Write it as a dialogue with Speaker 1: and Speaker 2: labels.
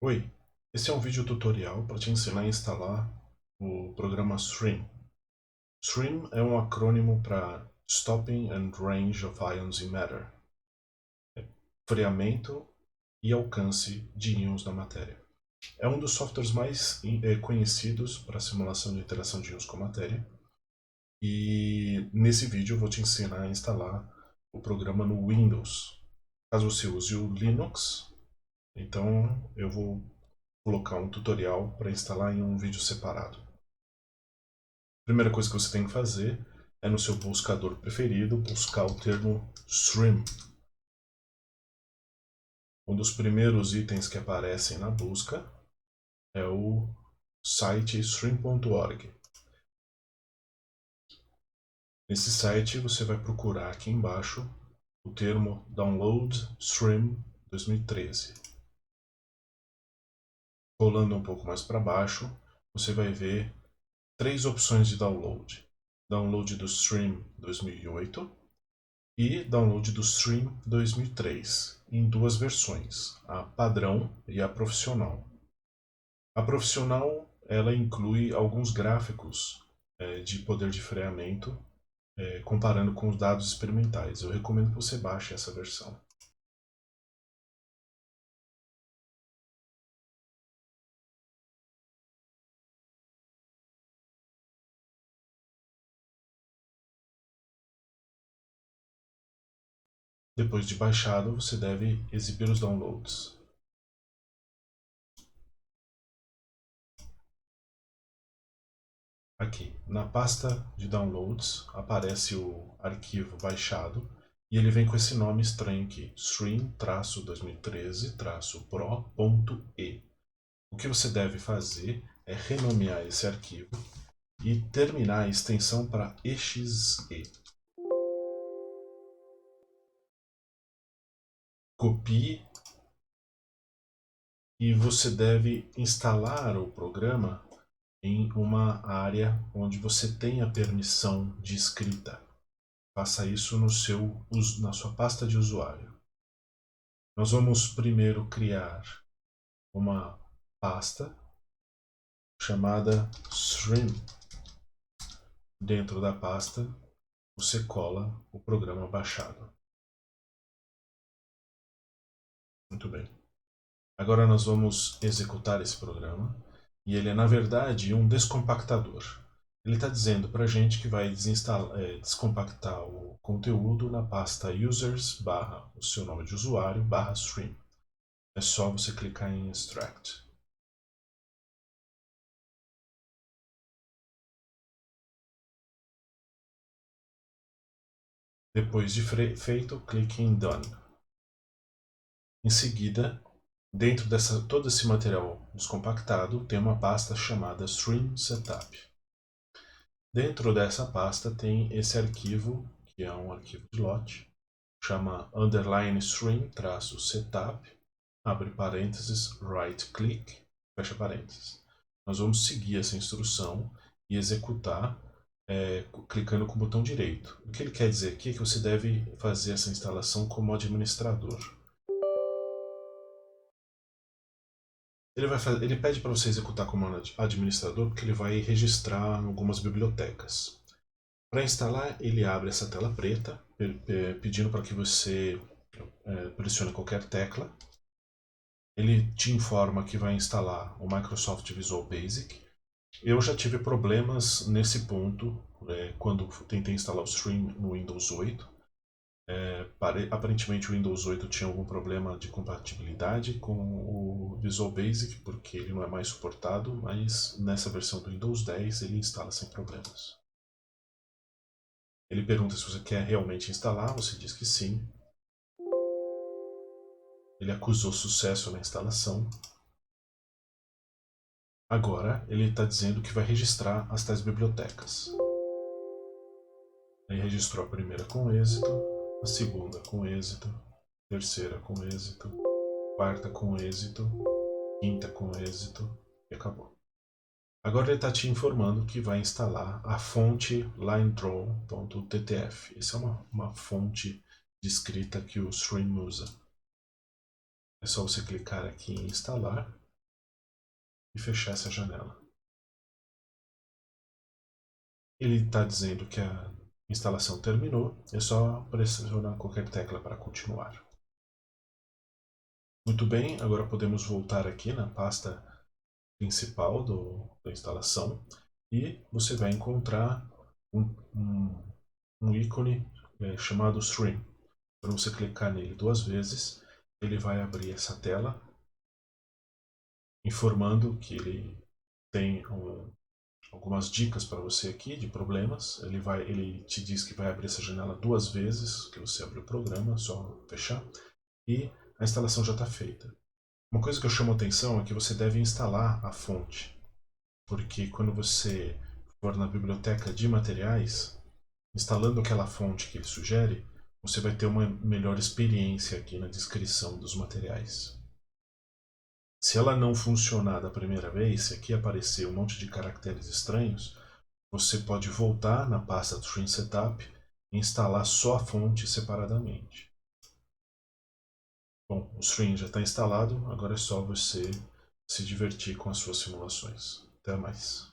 Speaker 1: Oi, esse é um vídeo tutorial para te ensinar a instalar o programa Stream. Stream é um acrônimo para Stopping and Range of Ions in Matter, freamento e alcance de íons na matéria. É um dos softwares mais conhecidos para simulação de interação de íons com a matéria, e nesse vídeo eu vou te ensinar a instalar o programa no Windows. Caso você use o Linux, então eu vou colocar um tutorial para instalar em um vídeo separado. A primeira coisa que você tem que fazer é no seu buscador preferido buscar o termo Stream. Um dos primeiros itens que aparecem na busca é o site stream.org. Nesse site você vai procurar aqui embaixo o termo Download Stream 2013. Rolando um pouco mais para baixo, você vai ver três opções de download. Download do Stream 2008 e download do Stream 2003, em duas versões, a padrão e a profissional. A profissional ela inclui alguns gráficos de poder de freamento, comparando com os dados experimentais. Eu recomendo que você baixe essa versão. Depois de baixado, você deve exibir os downloads. Aqui, na pasta de downloads, aparece o arquivo baixado e ele vem com esse nome estranho aqui, stream-2013-pro.e. O que você deve fazer é renomear esse arquivo e terminar a extensão para exe. Copie e você deve instalar o programa em uma área onde você tenha permissão de escrita. Faça isso na sua pasta de usuário. Nós vamos primeiro criar uma pasta chamada Stream. Dentro da pasta, você cola o programa baixado. Muito bem. Agora nós vamos executar esse programa e ele é na verdade um descompactador. Ele está dizendo para a gente que vai descompactar o conteúdo na pasta users barra o seu nome de usuário barra stream. É só você clicar em extract. Depois de feito, clique em done. Em seguida, dentro todo esse material descompactado, tem uma pasta chamada Stream Setup. Dentro dessa pasta tem esse arquivo, que é um arquivo de lote, chama underline stream-setup, abre parênteses, right click, fecha parênteses. Nós vamos seguir essa instrução e executar clicando com o botão direito. O que ele quer dizer aqui é que você deve fazer essa instalação como administrador. Ele pede para você executar como administrador porque ele vai registrar algumas bibliotecas. Para instalar, ele abre essa tela preta, pedindo para que você pressione qualquer tecla. Ele te informa que vai instalar o Microsoft Visual Basic. Eu já tive problemas nesse ponto quando tentei instalar o Stream no Windows 8. Aparentemente o Windows 8 tinha algum problema de compatibilidade com o Visual Basic, porque ele não é mais suportado, mas nessa versão do Windows 10 ele instala sem problemas. Ele pergunta se você quer realmente instalar, você diz que sim. Ele acusou sucesso na instalação. Agora ele está dizendo que vai registrar as tais bibliotecas. Ele registrou a primeira com êxito, a segunda com êxito, a terceira com êxito, a quarta com êxito, a quinta com êxito e acabou. Agora ele está te informando que vai instalar a fonte linedraw.ttf. Essa é uma fonte de escrita que o Stream usa. É só você clicar aqui em instalar e fechar essa janela. Ele está dizendo que a instalação terminou, é só pressionar qualquer tecla para continuar. Muito bem, agora podemos voltar aqui na pasta principal da instalação e você vai encontrar um ícone chamado Stream. Quando você clicar nele 2 vezes, ele vai abrir essa tela informando que ele tem algumas dicas para você aqui de problemas. Ele te diz que vai abrir essa janela 2 vezes, que você abre o programa, só fechar, e a instalação já está feita. Uma coisa que eu chamo a atenção é que você deve instalar a fonte, porque quando você for na biblioteca de materiais, instalando aquela fonte que ele sugere, você vai ter uma melhor experiência aqui na descrição dos materiais. Se ela não funcionar da primeira vez, se aqui aparecer um monte de caracteres estranhos, você pode voltar na pasta Stream Setup e instalar só a fonte separadamente. Bom, o Stream já está instalado, agora é só você se divertir com as suas simulações. Até mais.